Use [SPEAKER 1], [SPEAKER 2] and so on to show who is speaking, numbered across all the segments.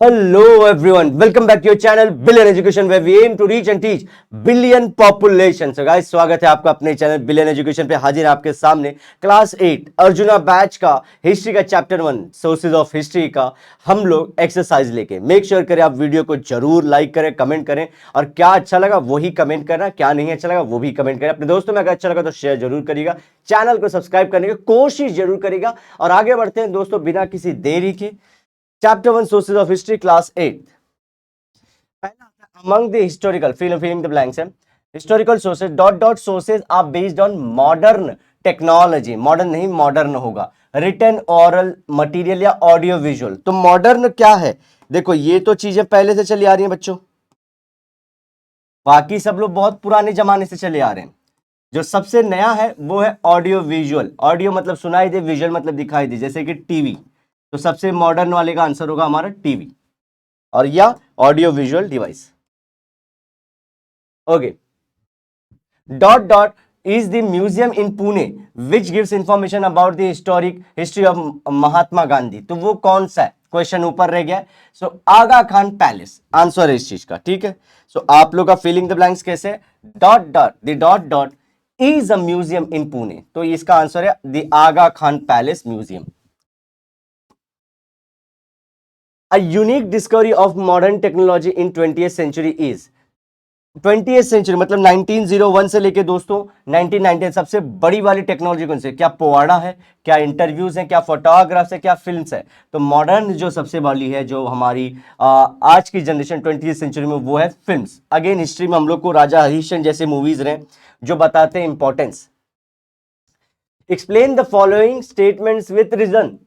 [SPEAKER 1] Hello everyone, welcome back to your channel Billion Education where we aim to reach and teach billion population. So guys, स्वागत है आपका अपने channel billion education पे। हाजिर आपके सामने क्लास 8 अर्जुना बैच का हिस्ट्री का चैप्टर 1 सोर्सेज ऑफ हिस्ट्री का हम लोग एक्सरसाइज लेके। मेक श्योर करें आप वीडियो को जरूर लाइक करें, कमेंट करें और क्या अच्छा लगा वही कमेंट करना, क्या नहीं अच्छा लगा वो भी कमेंट करें। अपने दोस्तों में अगर अच्छा लगा तो शेयर जरूर करिएगा, चैनल को सब्सक्राइब करने की कोशिश जरूर करिएगा। और आगे बढ़ते हैं दोस्तों बिना किसी देरी के। Chapter 1 Sources of History Class 8। पहला आता है among the historical filling the blanks है historical sources dot sources are based on modern technology। Modern नहीं मॉडर्न होगा। रिटन oral मटेरियल या ऑडियो विजुअल। तो मॉडर्न क्या है? देखो ये तो चीजें पहले से चली आ रही हैं बच्चों, बाकी सब लोग बहुत पुराने जमाने से चले आ रहे हैं। जो सबसे नया है वो है ऑडियो विजुअल। ऑडियो मतलब सुनाई दे, विजुअल मतलब दिखाई दे, जैसे कि टीवी। तो सबसे मॉडर्न वाले का आंसर होगा हमारा टीवी और या audio visual device. Okay, dot is the museum in Pune which gives information about the historic history of Mahatma Gandhi. तो वो कौन सा है? क्वेश्चन ऊपर रह गया। सो आगा खान पैलेस आंसर है इस चीज का, ठीक है। सो आप लोग का फिलिंग द ब्लैंक्स कैसे? Dot is a museum in Pune. तो इसका आंसर है the Aga Khan palace museum. A unique discovery of modern technology in 20th century is 20th century मतलब 1901 से लेके दोस्तों 1990 सबसे बड़ी वाली टेक्नोलॉजी कौन सी है? क्या पोवाड़ा है, क्या इंटरव्यूज है, क्या फोटोग्राफ्स है, क्या फिल्म्स है? तो मॉडर्न जो सबसे बड़ी है जो हमारी आज की जनरेशन 20th सेंचुरी में वो है फिल्म्स। अगेन हिस्ट्री में हम लोग को राजा हरिश्चंद्र जैसे मूवीज रहे जो बताते हैं importance. Explain the following statements with reason.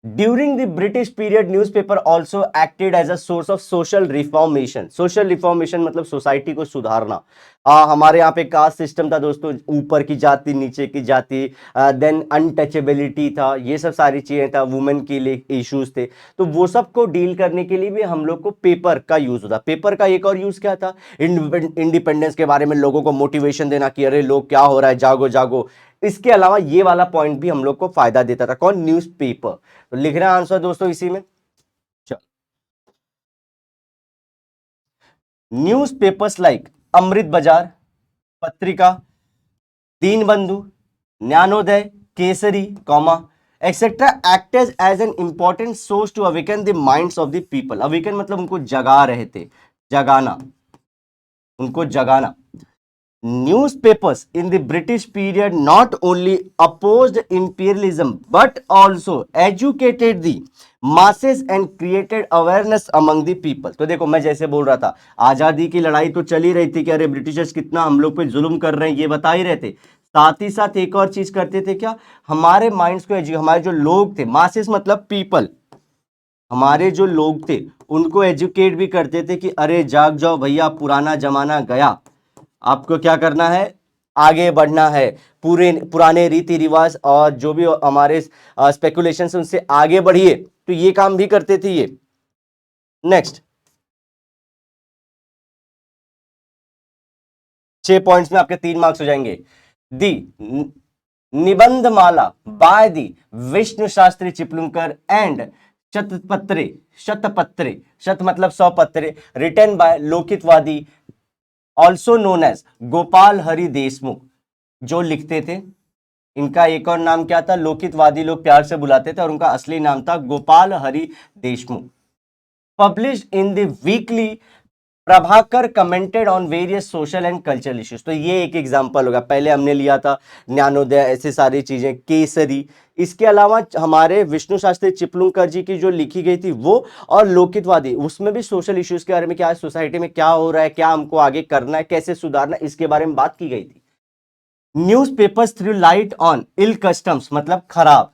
[SPEAKER 1] During the British period, newspaper also acted as a source of social reformation। social reformation मतलब सोसाइटी को सुधारना। हमारे यहाँ पे कास्ट सिस्टम था दोस्तों, ऊपर की जाति नीचे की जाति, देन अनटचेबिलिटी था, ये सब सारी चीजें था, वुमेन के लिए इश्यूज थे। तो वो सब को डील करने के लिए भी हम लोग को पेपर का यूज होता। पेपर का एक और यूज क्या था? इंडिपेंडेंस के बारे में लोगों को मोटिवेशन देना कि अरे लोग क्या हो रहा है, जागो जागो। इसके अलावा ये वाला पॉइंट भी हम लोग को फायदा देता था। कौन? न्यूज़पेपर। तो लिख रहे हैं आंसर दोस्तों इसी में। चलो, newspapers like Amrit Bazar, Patrika, Dinbandhu, Gyanodaya, Kesari, comma etcetera acted as an important source to awaken the minds of the people. Awaken मतलब उनको जगा रहे थे, जगाना, उनको जगाना। Newspapers in the British period not only opposed imperialism but also educated the masses and created awareness among the people। तो देखो मैं जैसे बोल रहा था, आजादी की लड़ाई तो चली रही थी कि अरे ब्रिटिशर्स कितना हम लोग पे जुल्म कर रहे हैं, ये बता ही रहे थे। साथ ही साथ एक और चीज करते थे क्या? हमारे माइंड्स को हमारे जो लोग थे, मासेस मतलब पीपल, हमारे जो लोग थे उनको एजुकेट भी करते थे कि अरे जाग जाओ भैया, पुराना जमाना गया, आपको क्या करना है? आगे बढ़ना है। पूरे पुराने रीति रिवाज और जो भी हमारे स्पेकुलेशन है उनसे आगे बढ़िए। तो ये काम भी करते थे ये। नेक्स्ट 6 पॉइंट्स में आपके 3 मार्क्स हो जाएंगे। The Nibandh Mala by the Vishnu Shastri Chiplunkar and Shatpatre, Shatpatre, शत मतलब 100 पत्रे, written by Lokhitwadi also known as Gopal Hari Deshmukh, जो लिखते थे। इनका एक और नाम क्या था? लोकितवादी लोग प्यार से बुलाते थे और उनका असली नाम था Gopal Hari Deshmukh. Publish in the weekly Prabhakar commented on various social and cultural issues. तो ये एक एग्जांपल होगा। पहले हमने लिया था ज्ञानोदय, ऐसे सारी चीजें, केसरी। इसके अलावा हमारे विष्णु शास्त्री चिपलुंकर जी की जो लिखी गई थी वो, और लोकितवादी, उसमें भी सोशल इश्यूज के बारे में, क्या सोसाइटी में क्या हो रहा है, क्या हमको आगे करना है, कैसे सुधारना, इसके बारे में बात की गई थी। Newspapers through light on ill customs मतलब खराब,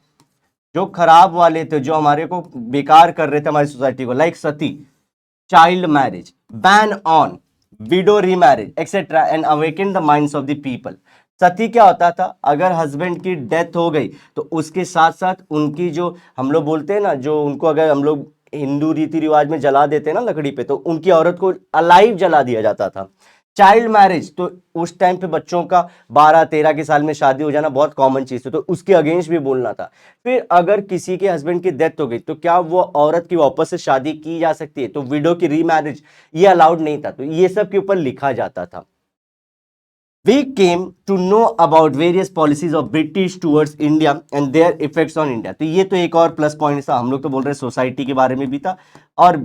[SPEAKER 1] जो खराब वाले थे, जो हमारे को बेकार कर रहे थे हमारी सोसाइटी को, like sati, child marriage, ban on widow remarriage etcetera and awaken the minds of the people. Sati क्या होता था? अगर हस्बैंड की डेथ हो गई तो उसके साथ साथ उनकी जो हम लोग बोलते हैं ना, जो उनको अगर हम लोग हिंदू रीति रिवाज में जला देते हैं ना लकड़ी पे, तो उनकी औरत को अलाइव जला दिया जाता था। चाइल्ड मैरिज, तो उस टाइम पे बच्चों का 12-13 के साल में शादी हो जाना बहुत कॉमन चीज थी, तो उसके अगेंस्ट भी बोलना था। फिर अगर किसी के हस्बैंड की डेथ हो गई तो क्या वो औरत की वापस से शादी की जा सकती है, तो विडो की रीमैरिज ये अलाउड नहीं था, तो ये सब के ऊपर लिखा जाता था। We came to know about various policies of British towards India and their effects on India। तो ये तो एक और प्लस पॉइंट था, हम लोग तो बोल रहे सोसाइटी के बारे में भी था, और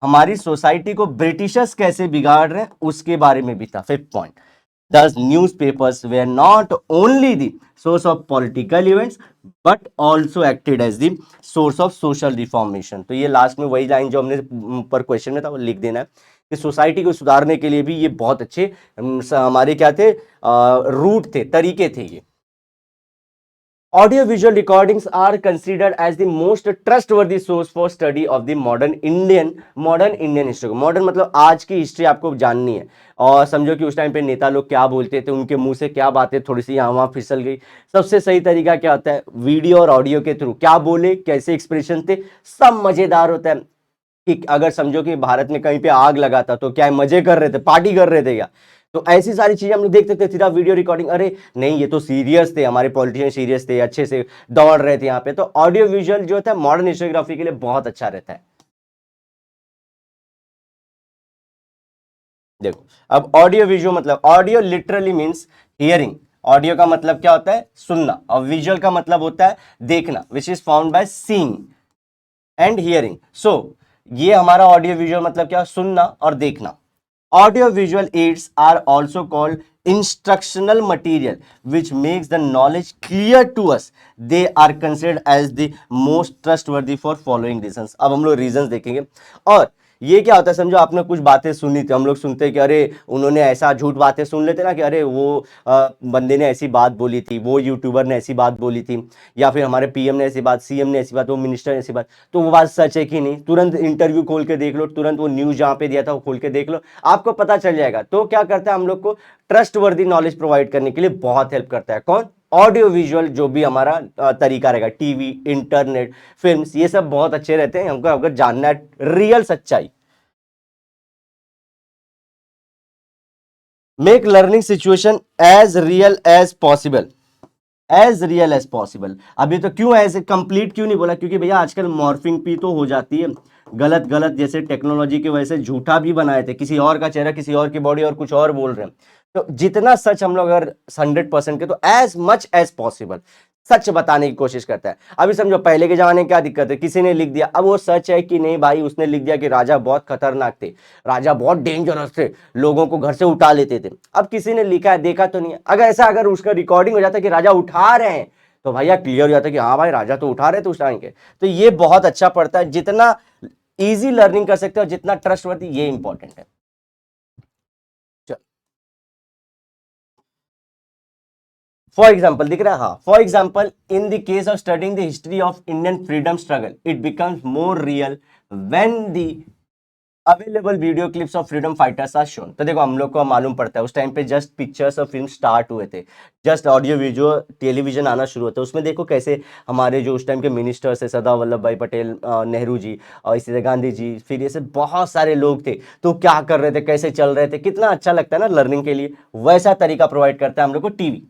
[SPEAKER 1] हमारी सोसाइटी को ब्रिटिशर्स कैसे बिगाड़ रहे हैं उसके बारे में भी था। Fifth point, Thus, newspapers were not only the source of political events but also acted as the source of social reformation। तो ये लास्ट में वही लाइन जो हमने ऊपर क्वेश्चन में था वो लिख देना है कि सोसाइटी को सुधारने के लिए भी ये बहुत अच्छे हमारे क्या थे, रूट थे, तरीके थे ये। Audio visual recordings are considered as the most trustworthy source for study of the modern Indian history। Modern मतलब आज की हिस्ट्री आपको जाननी है, और समझो कि उस टाइम पे नेता लोग क्या बोलते थे, उनके मुंह से क्या बातें थोड़ी सी यहाँ वहाँ फिसल गई। सबसे सही तरीका क्या होता है, वीडियो और ऑडियो के थ्रू क्या बोले, कैसे एक्सप्रेशन थे, सब मजेदार होता है। कि अगर समझो कि भारत में कहीं पे आग लगा था तो क्या मजे कर रहे थे, पार्टी कर रहे थे क्या, तो ऐसी सारी चीजें हम लोग देखते थे। सीधा वीडियो रिकॉर्डिंग, अरे नहीं ये तो सीरियस थे, हमारे पॉलिटिशियन सीरियस थे, अच्छे से दौड़ रहे थे यहाँ पे। तो ऑडियो विजुअल जो था मॉडर्न हिस्टोग्राफी के लिए बहुत अच्छा रहता है। देखो अब ऑडियो विजुअल मतलब, audio literally means hearing. Audio का मतलब क्या होता है, सुनना, और विजुअल का मतलब होता है देखना, which is found by seeing and hearing. So ये हमारा ऑडियो विजुअल मतलब क्या, सुनना और देखना। Audio visual aids are also called instructional material which makes the knowledge clear to us। They are considered as the most trustworthy for following reasons। अब हम लोग reasons देखेंगे। और ये क्या होता है, समझो आपने कुछ बातें सुनी थी, हम लोग सुनते हैं कि अरे उन्होंने ऐसा, झूठ बातें सुन लेते ना कि अरे वो बंदे ने ऐसी बात बोली थी, वो यूट्यूबर ने ऐसी बात बोली थी, या फिर हमारे पीएम ने ऐसी बात, सीएम ने ऐसी बात, वो मिनिस्टर ने ऐसी बात, तो वो बात सच है कि नहीं, तुरंत इंटरव्यू खोल के देख लो, तुरंत वो न्यूज जहां पे दिया था वो खोल के देख लो, आपको पता चल जाएगा। तो क्या करता है, हम लोग को ट्रस्टवर्दी नॉलेज प्रोवाइड करने के लिए बहुत हेल्प करता है कौन, ऑडियो विजुअल जो भी हमारा तरीका रहेगा, टीवी, इंटरनेट, फिल्म्स, ये सब बहुत अच्छे रहते हैं हमको अगर जानना है रियल सच्चाई। Make learning situation as real as possible, as real as possible. अभी तो क्यों एज कंप्लीट क्यों नहीं बोला, क्योंकि भैया आजकल मॉर्फिंग भी तो हो जाती है, गलत गलत, जैसे टेक्नोलॉजी की वजह से झूठा भी बनाए थे, किसी और का चेहरा, किसी और की बॉडी और कुछ और बोल रहे हैं। तो जितना सच हम लोग अगर 100% के, तो एज मच एज पॉसिबल सच बताने की कोशिश करता है। अभी समझो पहले के जमाने में क्या दिक्कत है, किसी ने लिख दिया, अब वो सच है कि नहीं भाई, उसने लिख दिया कि राजा बहुत खतरनाक थे, राजा बहुत डेंजरस थे, लोगों को घर से उठा लेते थे। अब किसी ने लिखा है, देखा तो नहीं है, अगर ऐसा अगर उसका रिकॉर्डिंग हो जाता है कि राजा उठा रहे हैं, तो भैया क्लियर हो जाता है कि हाँ भाई राजा तो उठा रहे थे उस टाइम के। तो ये बहुत अच्छा पड़ता है, जितना इजी लर्निंग कर सकते हो, जितना ट्रस्टवर्दी, ये इंपॉर्टेंट है। फॉर एग्जाम्पल दिख रहा है, हाँ, for example in the case of studying the history of Indian freedom struggle, it becomes more real when the available video clips of freedom fighters are shown. तो देखो हम लोग को मालूम पड़ता है उस टाइम पे जस्ट पिक्चर्स और फिल्म स्टार्ट हुए थे, जस्ट ऑडियो वीडियो टेलीविजन आना शुरू हुआ था, उसमें देखो कैसे हमारे जो उस टाइम के मिनिस्टर्स है, सरदार वल्लभ भाई पटेल, नेहरू जी, और इसी तरह गांधी जी, फिर ऐसे बहुत सारे लोग थे, तो क्या कर रहे थे, कैसे चल रहे थे, कितना अच्छा लगता है ना लर्निंग के लिए। वैसा तरीका प्रोवाइड करता है हम लोग को TV.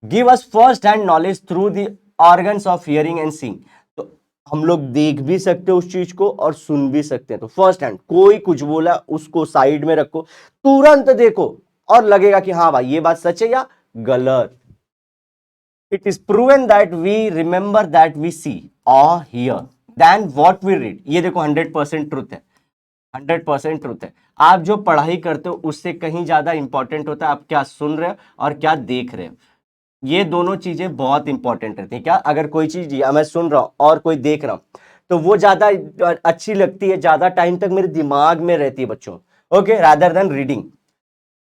[SPEAKER 1] Give us first hand knowledge through the organs of hearing and seeing. तो हम लोग देख भी सकते हैं उस चीज को और सुन भी सकते हैं। तो फर्स्ट हैंड, कोई कुछ बोला उसको साइड में रखो, तुरंत देखो और लगेगा कि हाँ भाई ये बात सच है या गलत। It is proven that we remember that we see और hear then what we read. ये देखो 100% ट्रुथ है, 100% ट्रुथ है। आप जो पढ़ाई करते हो उससे कहीं ज्यादा इंपॉर्टेंट होता है आप क्या सुन रहे हो और क्या देख रहे हो। ये दोनों चीजें बहुत इंपॉर्टेंट रहती है। क्या, अगर कोई चीज या मैं सुन रहा हूं और कोई देख रहा हूं तो वो ज्यादा अच्छी लगती है, ज्यादा टाइम तक मेरे दिमाग में रहती है बच्चों, okay, rather than reading.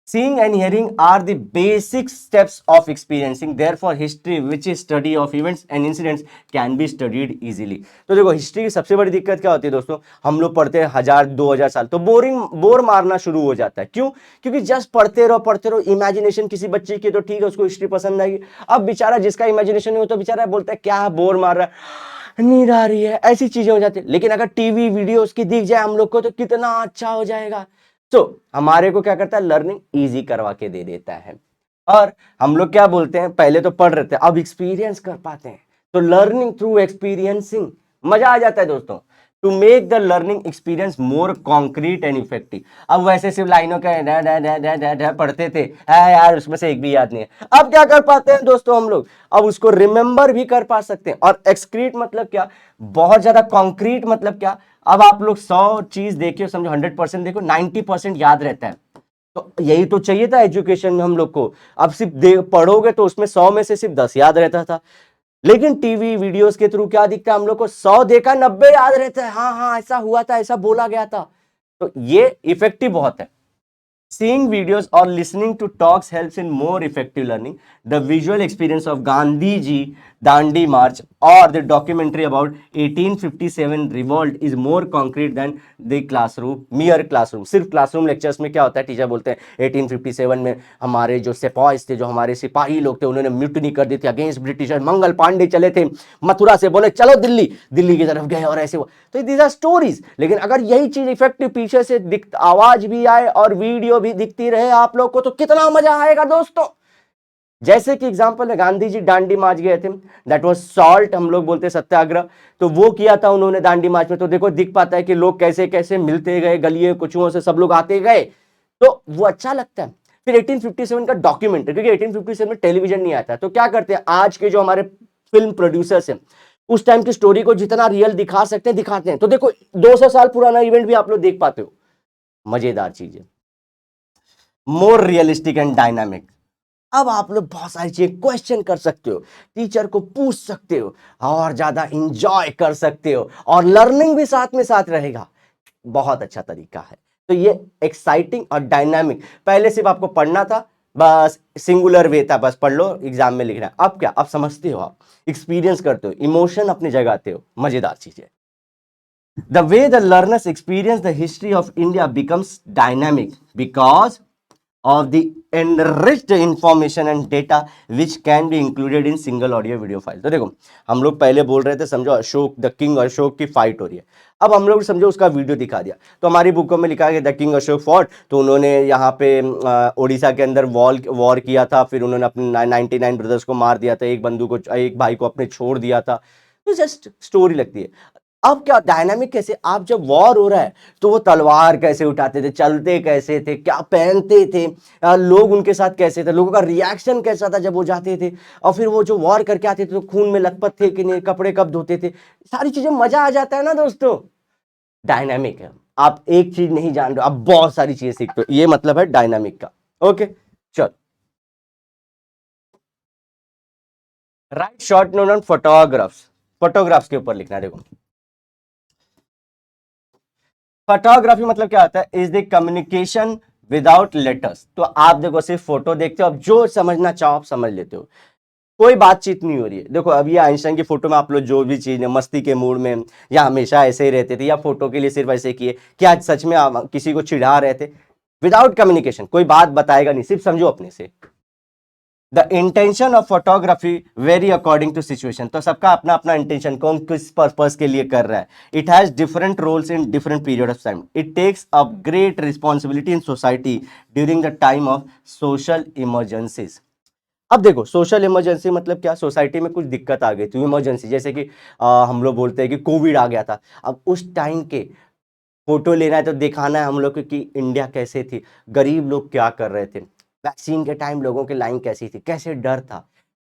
[SPEAKER 1] Seeing and hearing are the basic steps of experiencing. Therefore, history, which is study of events and incidents, can be studied easily। तो देखो हिस्ट्री की सबसे बड़ी दिक्कत क्या होती है दोस्तों, हम लोग पढ़ते हैं 1000-2000 साल तो बोर मारना शुरू हो जाता है। क्यों? क्योंकि जस्ट पढ़ते रहो। इमेजिनेशन किसी बच्चे की तो ठीक है, उसको हिस्ट्री पसंद आएगी। अब बेचारा जिसका इमेजिनेशन नहीं होता, बेचारा बोलता है क्या बोर मार रहा है, नींद आ रही है, ऐसी चीजें हो जाती है। लेकिन अगर टीवी वीडियो उसकी दिख जाए हम लोग को तो कितना अच्छा हो जाएगा। हमारे को क्या करता है, लर्निंग इजी करवा के दे देता है। और हम लोग क्या बोलते हैं, पहले तो पढ़ रहे थे, अब एक्सपीरियंस कर पाते हैं, तो लर्निंग थ्रू एक्सपीरियंसिंग, मजा आ जाता है दोस्तों। To make the learning experience more concrete and effective. अब वैसे सिर्फ लाइनों का पढ़ते थे, यार उसमें से एक भी याद नहीं है। अब क्या कर पाते हैं दोस्तों हम लोग, अब उसको रिमेंबर भी कर पा सकते हैं। और एक्सक्रीट मतलब क्या, बहुत ज्यादा कॉन्क्रीट मतलब क्या, अब आप लोग 100 चीज देखिए, समझो 100% देखो, 90% याद रहता है। तो यही तो चाहिए था एजुकेशन में हम लोग को। अब सिर्फ पढ़ोगे तो उसमें 100 में से सिर्फ 10 याद रहता था। लेकिन टीवी वीडियोस के थ्रू क्या दिखता है हम लोग को, 100 देखा 90 याद रहता है, हाँ हाँ ऐसा हुआ था, ऐसा बोला गया था। तो ये इफेक्टिव बहुत है। Seeing videos or listening to talks helps in more effective learning. The visual experience of Gandhi Ji Dandi March or the documentary about 1857 revolt is more concrete than the classroom, mere classroom. सिर्फ classroom lectures में क्या होता है, teacher बोलते हैं 1857 में हमारे जो सिपाहीज थे, जो हमारे सिपाही लोग थे, उन्होंने म्यूटनी कर दी थी अगेंस्ट ब्रिटिशर, मंगल पांडे चले थे मथुरा से, बोले चलो दिल्ली, दिल्ली की तरफ गए और ऐसे हुआ। तो दीज आर स्टोरीज। लेकिन अगर यही चीज इफेक्टिव पीछे से आवाज भी आए और वीडियो भी दिखती रहे आप लोग को, तो कितना मजा आएगा दोस्तों। जैसे कि एग्जांपल है, गांधी जी दांडी मार्च गए थे, दैट वाज सॉल्ट, हम लोग बोलते सत्याग्रह, तो वो किया था उन्होंने दांडी मार्च में। तो देखो दिख पाता है कि लोग कैसे कैसे मिलते गए, गलियों कुचुओं से सब लोग आते गए, तो वो अच्छा लगता है। फिर 1857 का डॉक्यूमेंट्री, क्योंकि 1857 में टेलीविजन नहीं आता, तो क्या करते हैं आज के जो हमारे फिल्म प्रोड्यूसर्स हैं, उस टाइम की स्टोरी को जितना रियल दिखा सकते हैं दिखाते हैं। तो देखो 200 साल पुराना इवेंट भी आप लोग देख पाते हो, मजेदार चीज है। मोर रियलिस्टिक एंड डायनामिक, अब आप लोग बहुत सारी चीजें क्वेश्चन कर सकते हो, टीचर को पूछ सकते हो, और ज्यादा इंजॉय कर सकते हो, और लर्निंग भी साथ में साथ रहेगा। बहुत अच्छा तरीका है। तो ये एक्साइटिंग और डायनामिक, पहले सिर्फ आपको पढ़ना था, बस सिंगुलर वे था, बस पढ़ लो एग्जाम में लिखना है। अब क्या, अब समझते हो, आप एक्सपीरियंस करते हो, इमोशन अपने जगाते हो, मजेदार चीज है। The way the learners experience the history of India becomes dynamic because of the enriched information and data which can be included in single audio video file। तो देखो हम लोग पहले बोल रहे थे, समझो अशोक, द किंग अशोक की फाइट हो रही है, अब हम लोग समझो उसका वीडियो दिखा दिया, तो हमारी बुकों में लिखा गया द किंग अशोक फॉट, तो उन्होंने यहाँ पे उड़ीसा के अंदर वॉर किया था, फिर उन्होंने अपने 99 ब्रदर्स को मार दिया था, एक बंधु को, एक भाई को अपने छोड़ दिया था। तो जस्ट स्टोरी लगती है। अब क्या डायनामिक कैसे, आप जब वॉर हो रहा है तो वो तलवार कैसे उठाते थे, चलते कैसे थे, क्या पहनते थे, लोग उनके साथ कैसे थे, लोगों का रिएक्शन कैसा था जब वो जाते थे, और फिर वो जो वॉर करके आते थे तो खून में लथपथ थे कि नहीं, कपड़े कब धोते थे, सारी चीजें, मजा आ जाता है ना दोस्तों। डायनामिक है, आप एक चीज नहीं जान रहे, आप बहुत सारी चीजें सीखते हो, ये मतलब है डायनामिक का। ओके चल, right short note on photographs, photographs के ऊपर लिखना है। देखो फोटोग्राफी मतलब क्या होता है, is the communication without letters. तो आप देखो सिर्फ फोटो देखते हो, अब जो समझना चाहो आप समझ लेते हो, कोई बातचीत नहीं हो रही है। देखो अब ये आइंस्टाइन की फोटो में आप लोग जो भी चीज है, मस्ती के मूड में, या हमेशा ऐसे ही रहते थे, या फोटो के लिए सिर्फ ऐसे किए, क्या सच में आप किसी को चिढ़ा रहे थे, विदाउट कम्युनिकेशन, कोई बात बताएगा नहीं, सिर्फ समझो अपने से। The intention of photography vary according to situation, तो सबका अपना अपना इंटेंशन, कौन किस पर्पस के लिए कर रहा है। It has different roles in different period of time, it takes a great responsibility in society during the time of social emergencies. अब देखो सोशल इमरजेंसी मतलब क्या, सोसाइटी में कुछ दिक्कत आ गई थी, इमरजेंसी, जैसे कि हम लोग बोलते हैं कि कोविड आ गया था। अब उस टाइम के फोटो लेना है तो दिखाना है हम लोग को कि इंडिया कैसे थी, गरीब लोग क्या कर रहे थे, वैक्सीन के टाइम लोगों की लाइन कैसी थी, कैसे डर था,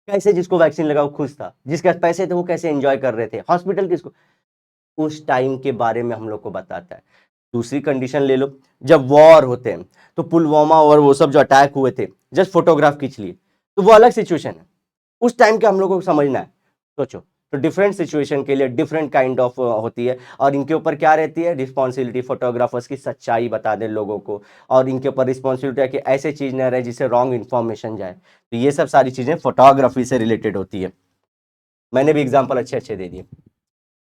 [SPEAKER 1] कैसे जिसको वैक्सीन लगा वो खुश था, जिसके पास पैसे थे वो कैसे एंजॉय कर रहे थे, हॉस्पिटल किसको, उस टाइम के बारे में हम लोग को बताता है। दूसरी कंडीशन ले लो, जब वॉर होते हैं, तो पुलवामा और वो सब जो अटैक हुए थे, जस्ट फोटोग्राफ खींच लिए, तो वो अलग सिचुएशन है, उस टाइम के हम लोग को समझना है। सोचो, तो डिफरेंट सिचुएशन के लिए डिफरेंट काइंड ऑफ होती है, और इनके ऊपर क्या रहती है, रिस्पॉन्सिबिलिटी, फोटोग्राफर्स की सच्चाई बता दे लोगों को, और इनके ऊपर रिस्पॉन्सिबिलिटी है कि ऐसे चीज न रहे जिससे रॉन्ग इन्फॉर्मेशन जाए। तो ये सब सारी चीजें फोटोग्राफी से रिलेटेड होती है। मैंने भी एग्जाम्पल अच्छे अच्छे दे दिए।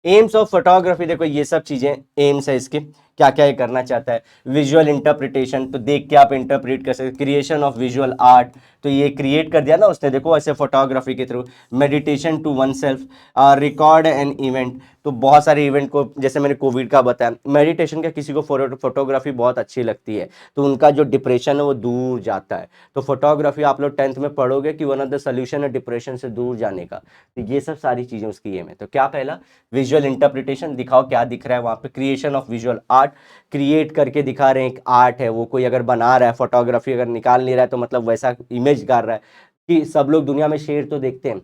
[SPEAKER 1] एम्स ऑफ फोटोग्राफी, देखो ये सब चीजें एम्स है इसके, क्या क्या ये करना चाहता है। विजुअल इंटरप्रिटेशन, तो देख के आप इंटरप्रेट कर सकते। क्रिएशन ऑफ विजुअल आर्ट, तो ये क्रिएट कर दिया ना उसने, देखो ऐसे फोटोग्राफी के through. Meditation to oneself, record an event, तो बहुत सारे इवेंट को, जैसे मैंने कोविड का बताया, मेडिटेशन का किसी को फोटोग्राफी बहुत अच्छी लगती है तो उनका जो डिप्रेशन है वो दूर जाता है। तो फोटोग्राफी आप लोग 10th में पढ़ोगे कि वन ऑफ द सोल्यूशन है डिप्रेशन से दूर जाने का। तो ये सब सारी चीजें उसकी एम है। तो क्या पहला, विजुअल इंटरप्रिटेशन, दिखाओ क्या दिख रहा है वहां पे। Creation of visual art, create करके दिखा रहे हैं एक आर्ट है वो, कोई अगर बना रहा है फोटोग्राफी अगर निकाल नहीं रहा है तो मतलब वैसा इमेज कर रहा है कि सब लोग दुनिया में शेर तो देखते हैं,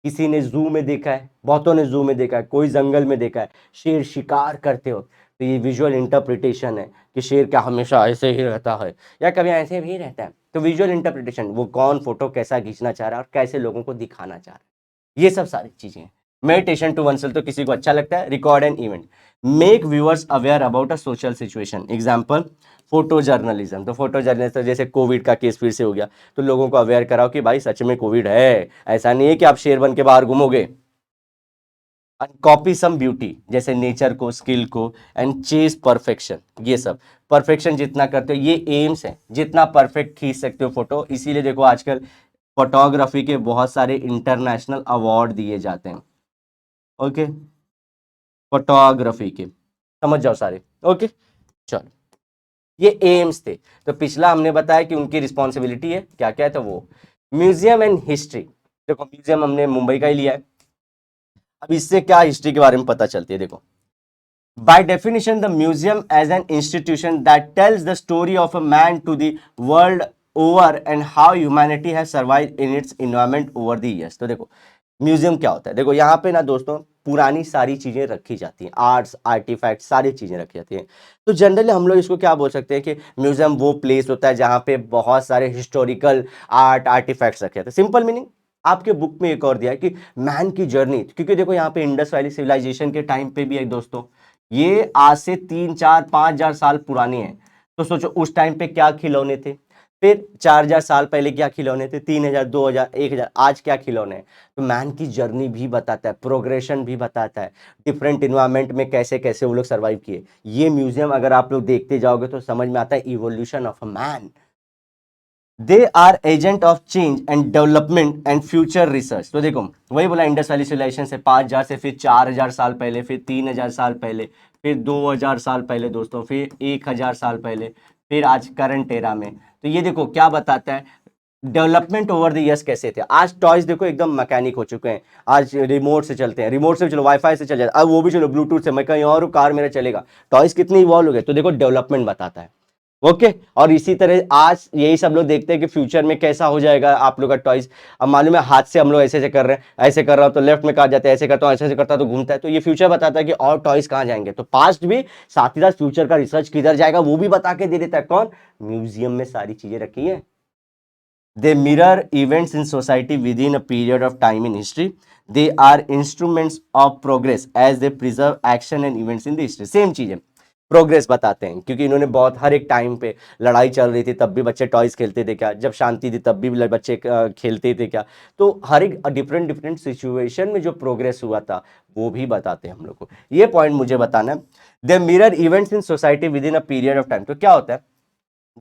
[SPEAKER 1] किसी ने जू में देखा है, बहुतों ने जू में देखा है, कोई जंगल में देखा है शेर शिकार करते हो, तो ये विजुअल इंटरप्रिटेशन है कि शेर क्या हमेशा ऐसे ही रहता है या कभी ऐसे भी रहता है। तो विजुअल इंटरप्रिटेशन, वो कौन फोटो कैसा खींचना चाह रहा है और कैसे लोगों को दिखाना चाह रहा है, ये सब सारी चीजें हैं। मेडिटेशन टू वनसेल्फ, तो किसी को अच्छा लगता है। Record an event, make viewers aware about a social situation, example photo journalism, तो फोटो जर्नलिज्म जैसे कोविड का केस फिर से हो गया तो लोगों को अवेयर कराओ कि भाई सच में कोविड है, ऐसा नहीं है कि आप शेर बन के बाहर घूमोगे। कॉपी सम ब्यूटी, जैसे नेचर को, स्किल को, एंड चेज परफेक्शन, ये सब परफेक्शन जितना करते हो, ये एम्स है, जितना परफेक्ट खींच सकते हो फोटो। इसीलिए देखो आजकल फोटोग्राफी के बहुत सारे इंटरनेशनल अवार्ड दिए जाते हैं। ओके, फोटोग्राफी के समझ जाओ सारे। ओके चलो, ये एम्स थे। तो पिछला हमने बताया कि उनकी रिस्पॉन्सिबिलिटी है, क्या क्या है, तो वो म्यूजियम एंड हिस्ट्री। देखो म्यूजियम हमने मुंबई का ही लिया है, अब इससे क्या हिस्ट्री के बारे में पता चलती है। देखो, by definition the museum as an institution that tells the story of a man to the world over and how humanity has survived in its environment over the years। तो देखो म्यूजियम क्या होता है, देखो यहाँ पे ना दोस्तों पुरानी सारी चीजें रखी जाती हैं, आर्ट्स आर्टिफैक्ट सारी चीजें रखी जाती हैं। तो जनरली हम लोग इसको क्या बोल सकते हैं कि म्यूजियम वो प्लेस होता है जहाँ पे बहुत सारे हिस्टोरिकल आर्ट आर्टिफैक्ट्स रखे जाते हैं। सिंपल मीनिंग आपके बुक में एक और दिया है कि मैन की जर्नी, क्योंकि देखो यहाँ पे इंडस वैली सिविलाइजेशन के टाइम पे भी है दोस्तों, ये आज से 3 4 5 हजार साल पुरानी है। तो सोचो उस टाइम पे क्या खिलौने थे, फिर 4 हजार साल पहले क्या खिलौने थे, 3 हजार 2 हजार 1 हजार, आज क्या खिलौने हैं। तो मैन की जर्नी भी बताता है, प्रोग्रेशन भी बताता है, डिफरेंट इन्वायरमेंट में कैसे कैसे वो लोग सर्वाइव किए। ये म्यूजियम अगर आप लोग देखते जाओगे तो समझ में आता है evolution of a man. They are agent of change and development and future research. तो देखो वही बोला, इंडस वैली सिविलाइजेशन से 5 हजार से फिर 4 हजार साल पहले, फिर 3 हजार साल पहले, फिर 2 हजार साल पहले दोस्तों, फिर 1 हजार साल पहले, फिर आज करंट एरा में। तो ये देखो क्या बताता है, डेवलपमेंट ओवर द ईयर्स कैसे थे। आज टॉयज देखो एकदम मैकेनिक हो चुके हैं, आज रिमोट से चलते हैं, रिमोट से चलो वाईफाई से चल जाता है, अब वो भी चलो ब्लूटूथ से, मैं कहीं और कार मेरा चलेगा। टॉयज कितनी इवॉल्व हो गए, तो देखो डेवलपमेंट बताता है। ओके और इसी तरह आज यही सब लोग देखते हैं कि फ्यूचर में कैसा हो जाएगा आप लोग का टॉयज। अब मालूम है हाथ से हम लोग ऐसे ऐसे कर रहे हैं, ऐसे कर रहा हूं तो लेफ्ट में कहा जाता है, ऐसे करता हूं ऐसे ऐसे करता हूं तो घूमता है। तो ये फ्यूचर बताता है कि और टॉयज कहां जाएंगे। तो पास्ट भी साथ ही साथ फ्यूचर का रिसर्च किधर जाएगा वो भी बता के दे देता है। कौन, म्यूजियम में सारी चीजें रखी है। They mirror events in society within a period of time in history. They are instruments of progress as they preserve action and events in the history. Same चीज है, प्रोग्रेस बताते हैं क्योंकि इन्होंने बहुत, हर एक टाइम पे लड़ाई चल रही थी तब भी बच्चे टॉयज खेलते थे क्या, जब शांति थी तब भी बच्चे खेलते थे क्या। तो हर एक डिफरेंट डिफरेंट सिचुएशन में जो प्रोग्रेस हुआ था वो भी बताते हैं हम लोग को। ये पॉइंट मुझे बताना है। They mirror events in society within a period of time. तो क्या होता है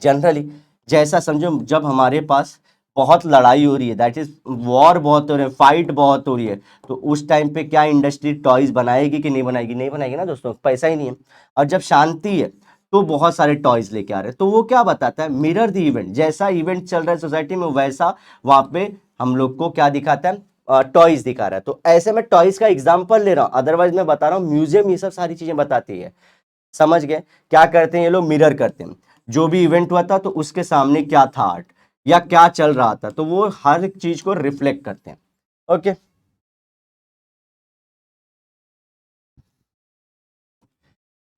[SPEAKER 1] जनरली, जैसा समझो जब हमारे पास बहुत लड़ाई हो रही है, दैट इज वॉर बहुत हो रही है, फाइट बहुत हो रही है, तो उस टाइम पे क्या इंडस्ट्री टॉयज बनाएगी कि नहीं बनाएगी, नहीं बनाएगी ना दोस्तों, पैसा ही नहीं है। और जब शांति है तो बहुत सारे टॉयज लेके आ रहे हैं। तो वो क्या बताता है, मिरर द इवेंट, जैसा इवेंट चल रहा है सोसाइटी में वैसा वहां पे हम लोग को क्या दिखाता है, टॉयज दिखा रहा है। तो ऐसे में टॉयज का एग्जाम्पल ले रहा हूं, अदरवाइज मैं बता रहा हूं म्यूजियम ये सब सारी चीजें बताती है। समझ गए, क्या करते हैं ये लोग, मिरर करते हैं जो भी इवेंट हुआ था तो उसके सामने क्या था आर्ट या क्या चल रहा था, तो वो हर एक चीज को रिफ्लेक्ट करते हैं। Okay,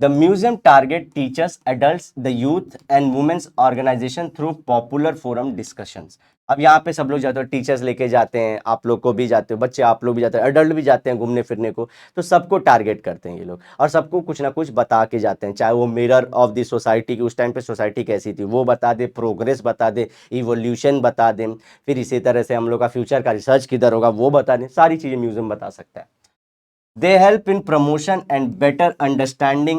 [SPEAKER 1] the museum target teachers, adults, the youth and women's organisation through popular forum discussions. अब यहाँ पे सब लोग जाते हो, टीचर्स लेके जाते हैं, आप लोग को भी जाते हो, बच्चे आप लोग भी जाते हैं, एडल्ट भी जाते हैं घूमने फिरने को। तो सबको टारगेट करते हैं ये लोग और सबको कुछ ना कुछ बता के जाते हैं, चाहे वो मिरर ऑफ द सोसाइटी की, उस टाइम पे सोसाइटी कैसी थी वो बता दे, प्रोग्रेस बता दे, इवोल्यूशन बता दें, फिर इसी तरह से हम लोग का फ्यूचर का रिसर्च किधर होगा वो बता दें, सारी चीज़ें म्यूजियम बता सकता है। They help in promotion and better understanding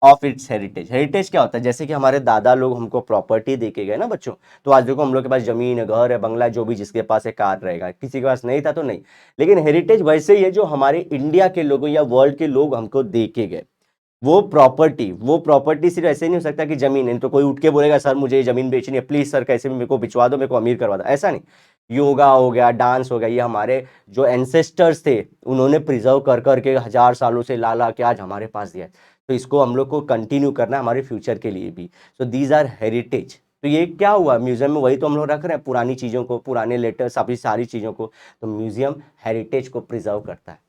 [SPEAKER 1] of its heritage. Heritage क्या होता है, जैसे कि हमारे दादा लोग हमको प्रॉपर्टी दे के गए ना बच्चों, तो आज देखो हम लोग के पास जमीन है, घर है, बंगला, जो भी जिसके पास है, कार रहेगा, किसी के पास नहीं था तो नहीं। लेकिन हेरिटेज वैसे ही है जो हमारे इंडिया के लोगों या वर्ल्ड के लोग हमको दे के गए। वो प्रॉपर्टी सिर्फ ऐसे नहीं हो सकता कि जमीन है तो कोई उठ के बोलेगा सर मुझे ये जमीन बेचनी है, प्लीज सर कैसे भी मेरे को बिचवा दो, मेरे को अमीर करवा दो, ऐसा नहीं। योगा हो गया, डांस हो गया, ये हमारे जो एंसेस्टर्स थे उन्होंने प्रिजर्व कर करके 1000 सालों से ला ला के आज हमारे पास दिया है। तो इसको हम लोग को कंटिन्यू करना है हमारे फ्यूचर के लिए भी। So these are heritage. तो ये क्या हुआ, म्यूजियम में वही तो हम लोग रख रहे हैं, पुरानी चीजों को, पुराने लेटर्स, अभी सारी चीजों को। तो म्यूजियम हेरिटेज को प्रिजर्व करता है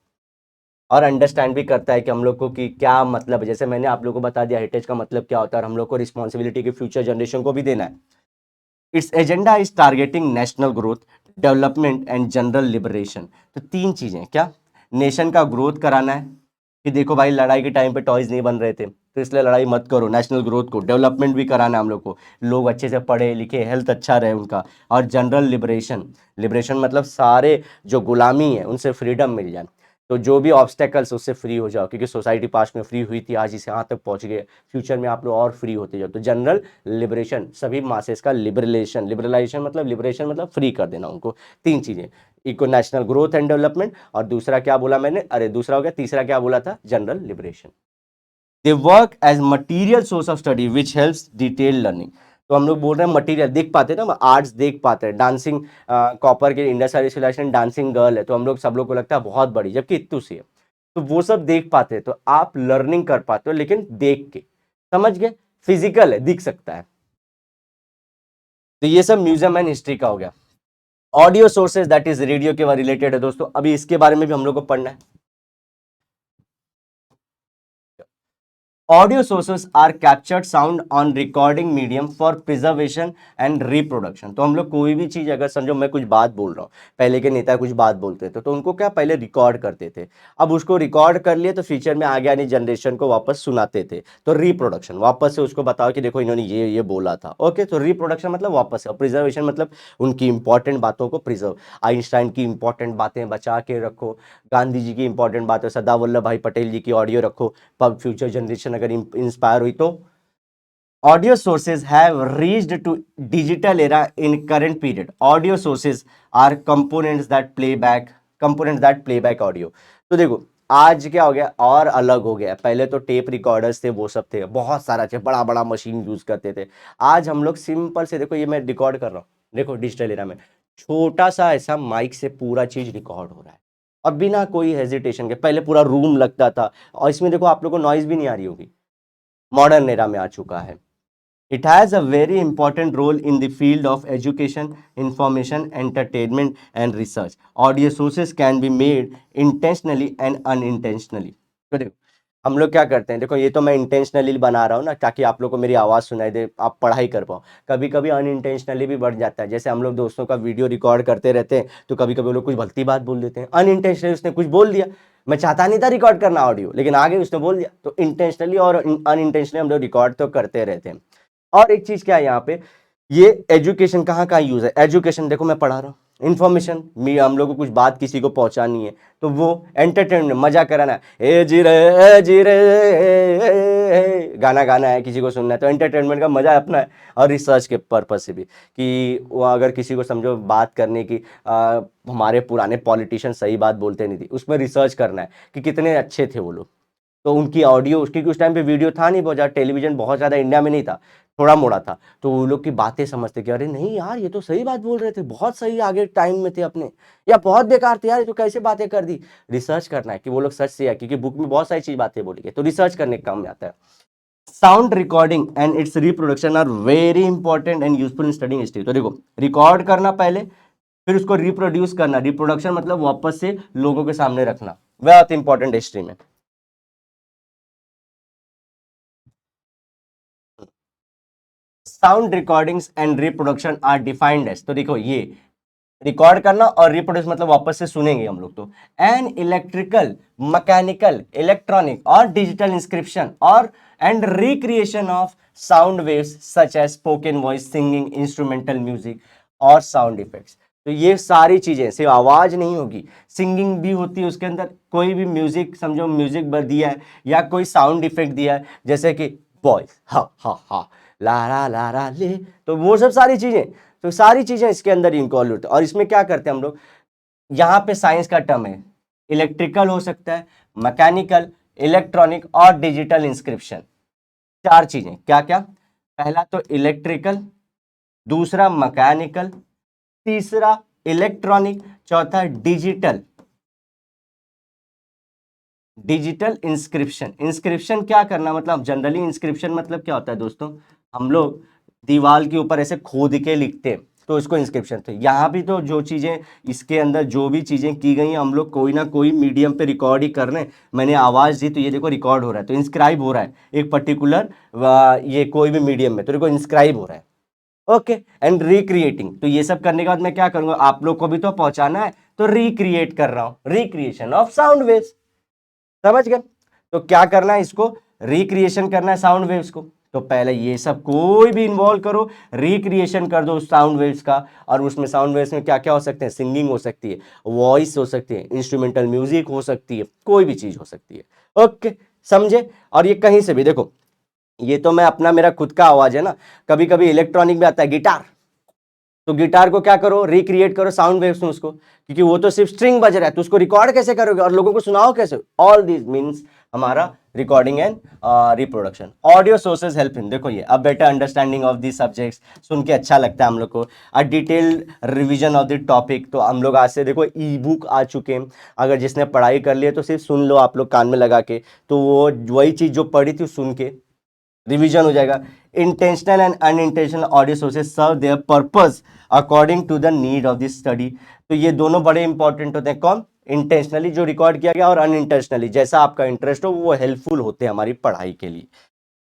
[SPEAKER 1] और अंडरस्टैंड भी करता है कि हम लोग को कि क्या मतलब है। जैसे मैंने आप लोगों को बता दिया हेरिटेज का मतलब क्या होता है, और हम लोग को रिस्पॉन्सिबिलिटी की फ्यूचर जनरेशन को भी देना है। It's agenda is targeting national growth, development and general liberation. तो तीन चीजें, क्या, नेशन का ग्रोथ कराना है कि देखो भाई लड़ाई के टाइम पे टॉयज नहीं बन रहे थे तो इसलिए लड़ाई मत करो, नेशनल ग्रोथ को, डेवलपमेंट भी कराना है हम लोग को, लोग अच्छे से पढ़े लिखे, हेल्थ अच्छा रहे उनका, और जनरल लिबरेशन। लिबरेशन मतलब सारे जो गुलामी है उनसे फ्रीडम मिल जाए, तो जो भी ऑब्स्टेकल्स उससे फ्री हो जाओ, क्योंकि सोसाइटी पास्ट में फ्री हुई थी, आज इसे यहाँ तक पहुंच गए, फ्यूचर में आप लोग और फ्री होते जाओ। तो जनरल लिबरेशन, सभी मासेस का लिबरलेशन, लिबरलाइजेशन मतलब लिबरेशन मतलब फ्री कर देना उनको। तीन चीजें, eco national growth and development, और दूसरा क्या बोला मैंने, अरे दूसरा हो गया, तीसरा क्या बोला था, general liberation. They work as material source of study which helps detail learning. तो हम लोग बोल रहे हैं मटीरियल देख पाते हैं ना, आर्ट्स देख पाते हैं, डांसिंग कॉपर के Indus valley civilisation dancing girl है, तो हम लोग सब लोग को लगता है बहुत बड़ी, जबकि इतनी सी है। तो वो सब देख पाते हैं, तो आप लर्निंग कर पाते हो, लेकिन देख के, समझ गए, फिजिकल है, दिख सकता है। तो ये सब म्यूजियम एंड हिस्ट्री का हो गया। Audio sources that is radio के रिलेटेड है दोस्तों, अभी इसके बारे में भी हम लोग को पढ़ना है। Audio sources are captured sound on recording medium for preservation and reproduction। तो हम लोग कोई भी चीज, अगर समझो मैं कुछ बात बोल रहा हूँ, पहले के नेता कुछ बात बोलते थे तो उनको क्या पहले रिकॉर्ड करते थे, अब उसको रिकॉर्ड कर लिए तो फ्यूचर में आगे आने जनरेशन को वापस सुनाते थे। तो रिप्रोडक्शन, वापस से उसको बताओ कि देखो इन्होंने ये बोला था। ओके, तो रिप्रोडक्शन मतलब वापस से, प्रिजर्वेशन मतलब उनकी इंपॉर्टेंट बातों को प्रिजर्व, आइंस्टाइन की इंपॉर्टेंट बातें बचा के रखो, गांधी जी की इंपॉर्टेंट बातें, सरदार वल्लभ भाई पटेल जी की ऑडियो रखो, पब फ्यूचर जनरेशन अगर इंस्पायर हुई तो। Audio sources have reached to digital era in current period. Audio sources are components that play back audio. तो देखो आज क्या हो गया, और अलग हो गया, पहले तो टेप रिकॉर्डर्स थे, वो सब थे, बहुत सारा थे, बड़ा बड़ा मशीन यूज करते थे। आज हम लोग सिंपल से, देखो ये मैं रिकॉर्ड कर रहा हूँ, देखो डिजिटल एरा में छोटा सा ऐसा माइक से पूरा चीज रिकॉर्ड हो रहा है, और बिना कोई हेजिटेशन के। पहले पूरा रूम लगता था, और इसमें देखो आप लोग को नॉइज भी नहीं आ रही होगी, मॉडर्न एरा में आ चुका है। It has a very important role in the field of education, information, entertainment and research. Audio sources can be made intentionally and unintentionally. तो देखो हम लोग क्या करते हैं, देखो ये तो मैं इंटेंशनली बना रहा हूँ ना, ताकि आप लोग को मेरी आवाज़ सुनाई दे, आप पढ़ाई कर पाओ। कभी कभी अनइंटेंशनली भी बढ़ जाता है, जैसे हम लोग दोस्तों का वीडियो रिकॉर्ड करते रहते हैं, तो कभी कभी वो लोग कुछ भलती बात बोल देते हैं, अनइंटेंशनली उसने कुछ बोल दिया, मैं चाहता नहीं था रिकॉर्ड करना ऑडियो, लेकिन आगे उसने बोल दिया। तो इंटेंशनली और अनइंटेंशनली हम लोग रिकॉर्ड तो करते रहते हैं। और एक चीज क्या है यहाँ पे, ये एजुकेशन कहाँ कहाँ यूज है, एजुकेशन देखो मैं पढ़ा रहा हूँ, इन्फॉर्मेशन हम लोग को कुछ बात किसी को पहुंचानी है, तो वो एंटरटेनमेंट, मजा कराना है, ए जी रे गाना गाना है, किसी को सुनना है, तो एंटरटेनमेंट का मजा अपना है। और रिसर्च के पर्पज से भी, कि वो अगर किसी को समझो बात करने की, हमारे पुराने पॉलिटिशियन सही बात बोलते नहीं थे, उसमें रिसर्च करना है कि कितने अच्छे थे वो लोग, तो उनकी ऑडियो, उसकी उस टाइम पे वीडियो था नहीं बहुत ज़्यादा, टेलीविजन बहुत ज़्यादा इंडिया में नहीं था, थोड़ा मोड़ा था, तो वो लोग की बातें समझते कि अरे नहीं यार ये तो सही बात बोल रहे थे, बहुत सही आगे टाइम में थे अपने, या बहुत बेकार थे यार ये तो कैसे बातें कर दी। रिसर्च करना है कि वो लोग सच से है, क्योंकि बुक में बहुत सारी चीज बातें बोली गई, तो रिसर्च करने का काम में आता है। Sound recording and its reproduction are very important and useful in studying history. तो देखो रिकॉर्ड करना पहले, फिर उसको रिप्रोड्यूस करना, रिप्रोडक्शन मतलब वापस से लोगों के सामने रखना, बहुत इंपॉर्टेंट हिस्ट्री में। Sound recordings and reproduction are defined as, तो देखो ये रिकॉर्ड करना और रिप्रोड्यूस मतलब वापस से सुनेंगे हम लोग, तो एन इलेक्ट्रिकल, मैकेनिकल, इलेक्ट्रॉनिक और डिजिटल इंस्क्रिप्शन और and recreation of sound waves such as spoken voice, singing, instrumental music और साउंड इफेक्ट्स। तो ये सारी चीजें, सिर्फ आवाज नहीं होगी, सिंगिंग भी होती है उसके अंदर। कोई भी म्यूजिक, समझो म्यूजिक दिया है या कोई साउंड इफेक्ट दिया है, जैसे कि वॉइस, हा हा हा, ला रा ले, तो वो सब सारी चीजें, तो सारी चीजें इसके अंदर इंक्लूड होती है। और इसमें क्या करते हैं हम लोग, यहाँ पे साइंस का टर्म है, इलेक्ट्रिकल हो सकता है, मैकेनिकल, इलेक्ट्रॉनिक और डिजिटल इंस्क्रिप्शन। चार चीजें, क्या क्या, पहला तो इलेक्ट्रिकल, दूसरा मैकेनिकल, तीसरा इलेक्ट्रॉनिक, चौथा डिजिटल। डिजिटल इंस्क्रिप्शन, इंस्क्रिप्शन क्या करना, मतलब जनरली इंस्क्रिप्शन मतलब क्या होता है दोस्तों, हम लोग दीवार के ऊपर ऐसे खोद के लिखते हैं, तो इसको इंस्क्रिप्शन थे। यहाँ भी तो जो चीजें इसके अंदर जो भी चीजें की गई हैं, हम लोग कोई ना कोई मीडियम पे रिकॉर्ड ही कर रहे हैं। मैंने आवाज दी तो ये देखो रिकॉर्ड हो रहा है, तो इंस्क्राइब हो रहा है एक पर्टिकुलर ये कोई भी मीडियम में, तो देखो इंस्क्राइब हो रहा है। ओके, एंड रिक्रिएटिंग, तो ये सब करने के बाद मैं क्या करूंगा, आप लोग को भी तो पहुंचाना है, तो रिक्रिएट कर रहा हूं, रिक्रिएशन ऑफ साउंड वेव्स। समझ गए? तो क्या करना है, इसको रिक्रिएशन करना है साउंड वेव्स को। तो पहले ये सब कोई भी इन्वॉल्व करो, रिक्रिएशन कर दो साउंड वेव्स का। और उसमें साउंड वेव्स में क्या क्या हो सकते हैं, सिंगिंग हो सकती है, वॉइस हो सकती है, इंस्ट्रूमेंटल म्यूजिक हो सकती है, कोई भी चीज हो सकती है। ओके, समझे? और ये कहीं से भी देखो, ये तो मैं अपना, मेरा खुद का आवाज है ना, कभी कभी इलेक्ट्रॉनिक में आता है गिटार, तो गिटार को क्या करो, रिक्रिएट करो साउंड वेव्स में उसको, क्योंकि वो तो सिर्फ स्ट्रिंग बज रहा है, तो उसको रिकॉर्ड कैसे करोगे और लोगों को सुनाओ कैसे? ऑल दिस मींस हमारा recording and reproduction. Audio sources help in, देखो ये a better understanding of the subjects, सुन के अच्छा लगता है हम लोग को। A detailed revision of the topic, तो हम लोग आज से देखो ई बुक आ चुके हैं, अगर जिसने पढ़ाई कर लिया तो सिर्फ सुन लो आप लोग कान में लगा के, तो वो वही चीज जो पढ़ी थी सुन के रिवीजन हो जाएगा। Intentional and unintentional audio sources serve their purpose according to the need of this study. तो ये दोनों बड़े इंपॉर्टेंट होते हैं, कौन, इंटेंशनली जो रिकॉर्ड किया गया, और अनइंटेंशनली जैसा आपका इंटरेस्ट हो वो हेल्पफुल होते हैं हमारी पढ़ाई के लिए।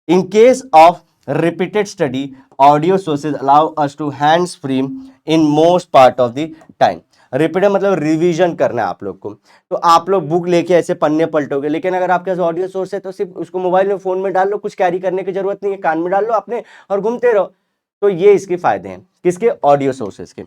[SPEAKER 1] In case of repeated study, audio sources allow us to hands free in most part of the time। Repeated मतलब रिवीजन करना है आप लोग को, तो आप लोग बुक लेके ऐसे पन्ने पलटोगे, लेकिन अगर आपके पास ऑडियो सोर्स है तो सिर्फ उसको मोबाइल में, फोन में डाल लो, कुछ कैरी करने की जरूरत नहीं है, कान में डाल लो अपने और घूमते रहो। तो ये इसके फायदे हैं, किसके, ऑडियो सोर्सेज के।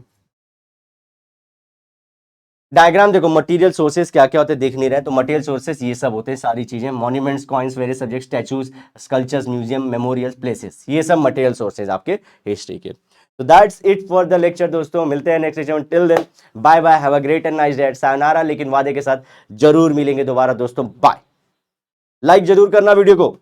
[SPEAKER 1] डायग्राम देखो, मटेरियल सोर्सेज क्या क्या होते हैं देख नहीं रहे, तो मटेरियल सोर्सेज ये सब होते हैं सारी चीजें, monuments, coins, various subject, statues, sculptures, museum, memorials, places, ये सब मटेरियल सोर्सेज आपके हिस्ट्री के। तो that's it for the lecture दोस्तों, मिलते हैं नेक्स्ट लेक्चर में, till then bye bye, have a great and nice day, sayonara, लेकिन वादे के साथ जरूर मिलेंगे दोबारा दोस्तों, बाय। लाइक जरूर करना वीडियो को।